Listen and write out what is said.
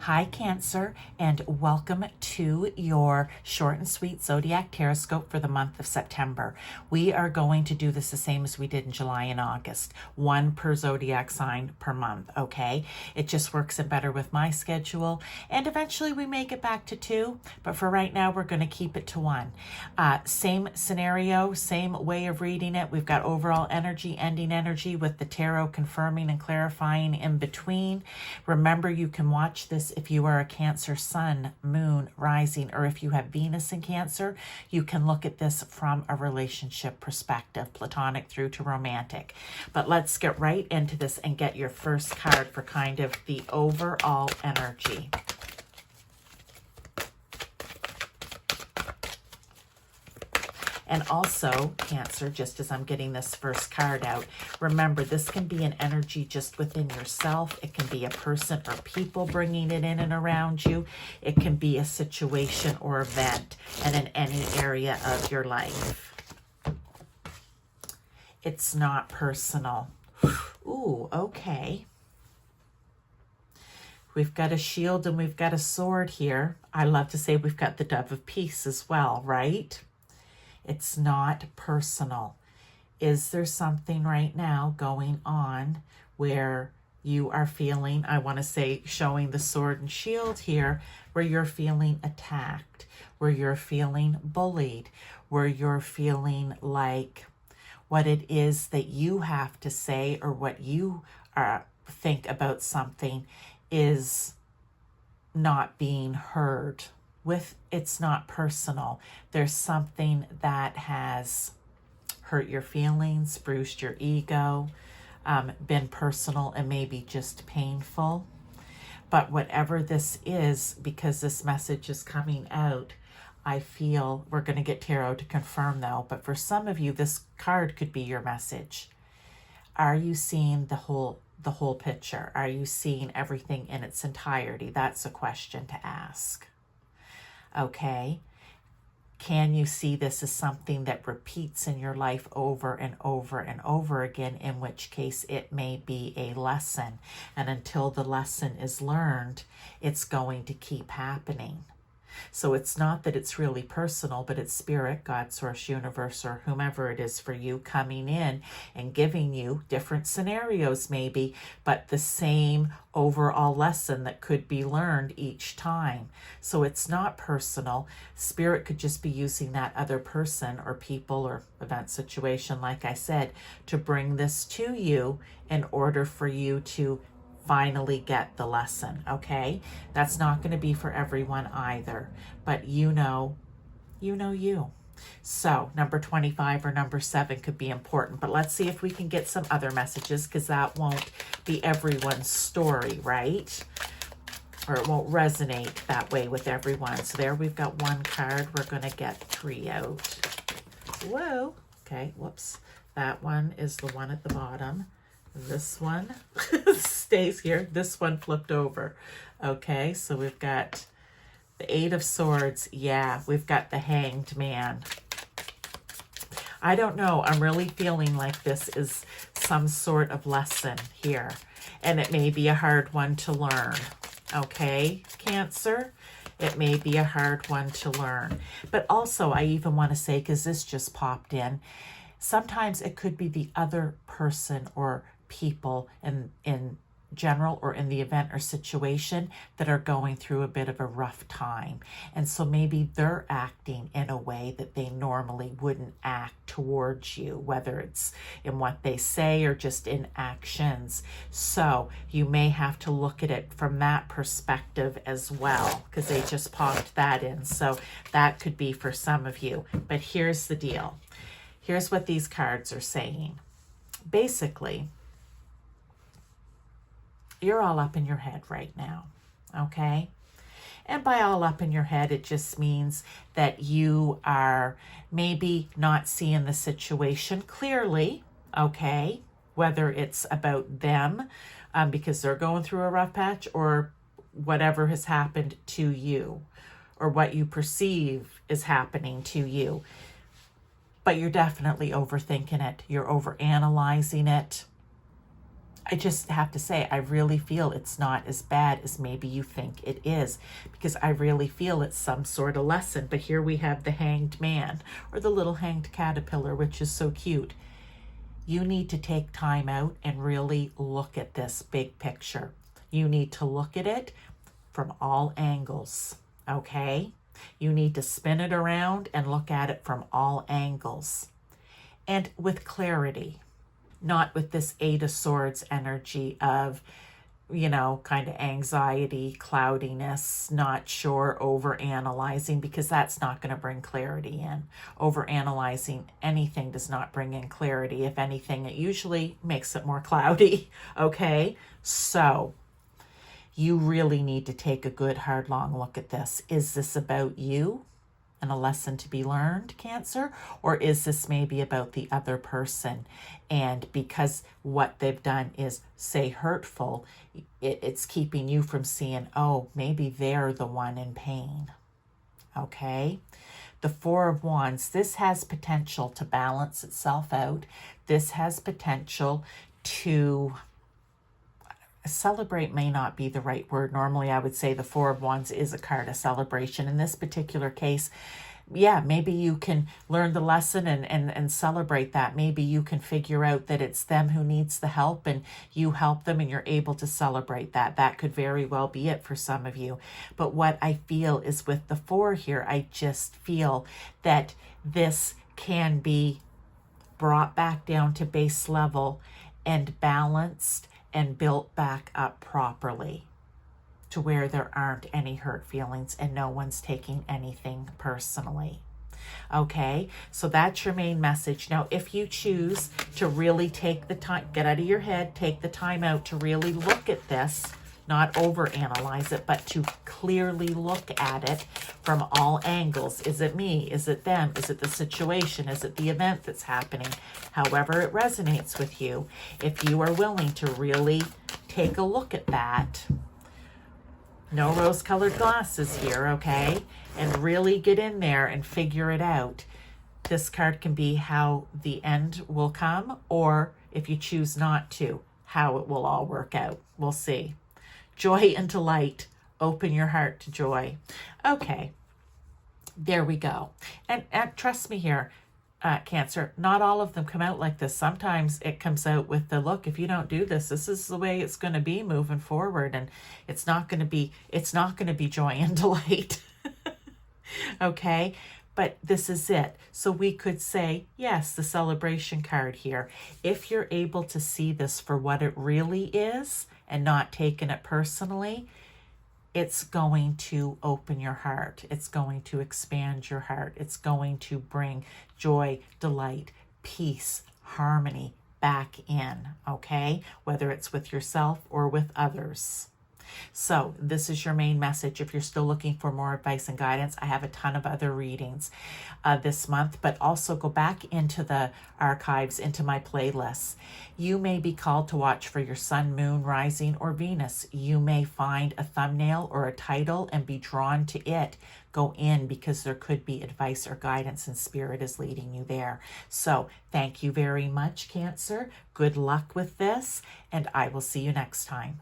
Hi Cancer, and welcome to your short and sweet Zodiac Tarot for the month of September. We are going to do this the same as we did in July and August, one per Zodiac sign per month, okay? It just works in better with my schedule, and eventually we may get back to two, but for right now we're going to keep it to one. Same scenario, same way of reading it. We've got overall energy, ending energy with the tarot confirming and clarifying in between. Remember, you can watch this if you are a Cancer sun, moon, rising, or if you have Venus in Cancer. You can look at this from a relationship perspective, platonic through to romantic. But let's get right into this and get your first card for kind of the overall energy. And also, Cancer, just as I'm getting this first card out, remember, this can be an energy just within yourself. It can be a person or people bringing it in and around you. It can be a situation or event and in any area of your life. It's not personal. Ooh, okay. We've got a shield and we've got a sword here. I love to say we've got the dove of peace as well, right? It's not personal. Is there something right now going on where you are feeling, I want to say, showing the sword and shield here, where you're feeling attacked, where you're feeling bullied, where you're feeling like what it is that you have to say or what you think about something is not being heard? With it's not personal. There's something that has hurt your feelings, bruised your ego, been personal and maybe just painful. But whatever this is, because this message is coming out, I feel we're going to get tarot to confirm though, but for some of you, this card could be your message. Are you seeing the whole picture? Are you seeing everything in its entirety? That's a question to ask. Okay, can you see this as something that repeats in your life over and over and over again, in which case it may be a lesson, and until the lesson is learned, it's going to keep happening. So it's not that it's really personal, but it's spirit, God, source, universe, or whomever it is for you coming in and giving you different scenarios maybe, but the same overall lesson that could be learned each time. So it's not personal. Spirit could just be using that other person or people or event situation, like I said, to bring this to you in order for you to finally get the lesson, okay? That's not going to be for everyone either, but you know you. So number 25 or number 7 could be important, but let's see if we can get some other messages, because that won't be everyone's story, right? Or it won't resonate that way with everyone. So there we've got one card. We're going to get 3 out. Whoa. Okay, whoops. That one is the one at the bottom. This one stays here. This one flipped over. Okay, so we've got the 8 of Swords. Yeah, we've got the Hanged Man. I don't know. I'm really feeling like this is some sort of lesson here. And it may be a hard one to learn. Okay, Cancer? It may be a hard one to learn. But also, I even want to say, because this just popped in, sometimes it could be the other person or people in general or in the event or situation that are going through a bit of a rough time. And so maybe they're acting in a way that they normally wouldn't act towards you, whether it's in what they say or just in actions. So you may have to look at it from that perspective as well, because they just popped that in. So that could be for some of you. But here's the deal. Here's what these cards are saying. Basically, you're all up in your head right now, okay? And by all up in your head, it just means that you are maybe not seeing the situation clearly, okay? Whether it's about them because they're going through a rough patch, or whatever has happened to you, or what you perceive is happening to you. But you're definitely overthinking it. You're overanalyzing it. I just have to say, I really feel it's not as bad as maybe you think it is, because I really feel it's some sort of lesson. But here we have the hanged man, or the little hanged caterpillar, which is so cute. You need to take time out and really look at this big picture. You need to look at it from all angles, okay? You need to spin it around and look at it from all angles, and with clarity, not with this Eight of Swords energy of, you know, kind of anxiety, cloudiness, not sure, over analyzing, because that's not going to bring clarity in. Over analyzing anything does not bring in clarity. If anything, it usually makes it more cloudy. Okay, so you really need to take a good, hard, long look at this. Is this about you and a lesson to be learned, Cancer? Or is this maybe about the other person? And because what they've done is, say, hurtful, it's keeping you from seeing, oh, maybe they're the one in pain. Okay? The Four of Wands, this has potential to balance itself out. This has potential to celebrate, may not be the right word. Normally I would say the Four of Wands is a card of celebration. In this particular case, yeah, maybe you can learn the lesson and celebrate that. Maybe you can figure out that it's them who needs the help and you help them and you're able to celebrate that. That could very well be it for some of you. But what I feel is, with the Four here, I just feel that this can be brought back down to base level and balanced and built back up properly, to where there aren't any hurt feelings and no one's taking anything personally. Okay, so that's your main message. Now, if you choose to really take the time, get out of your head, take the time out to really look at this, not overanalyze it, but to clearly look at it from all angles. Is it me? Is it them? Is it the situation? Is it the event that's happening? However it resonates with you, if you are willing to really take a look at that, no rose-colored glasses here, okay? And really get in there and figure it out. This card can be how the end will come, or if you choose not to, how it will all work out. We'll see. Joy and delight. Open your heart to joy. Okay, there we go. And trust me here, Cancer, not all of them come out like this. Sometimes it comes out with the, look, if you don't do this, this is the way it's going to be moving forward, and it's not going to be joy and delight. Okay, but this is it. So we could say, yes, the celebration card here, if you're able to see this for what it really is and not taking it personally, it's going to open your heart. It's going to expand your heart. It's going to bring joy, delight, peace, harmony back in, okay? Whether it's with yourself or with others. So this is your main message. If you're still looking for more advice and guidance, I have a ton of other readings this month, but also go back into the archives, into my playlists. You may be called to watch for your sun, moon, rising, or Venus. You may find a thumbnail or a title and be drawn to it. Go in, because there could be advice or guidance, and Spirit is leading you there. So thank you very much, Cancer. Good luck with this, and I will see you next time.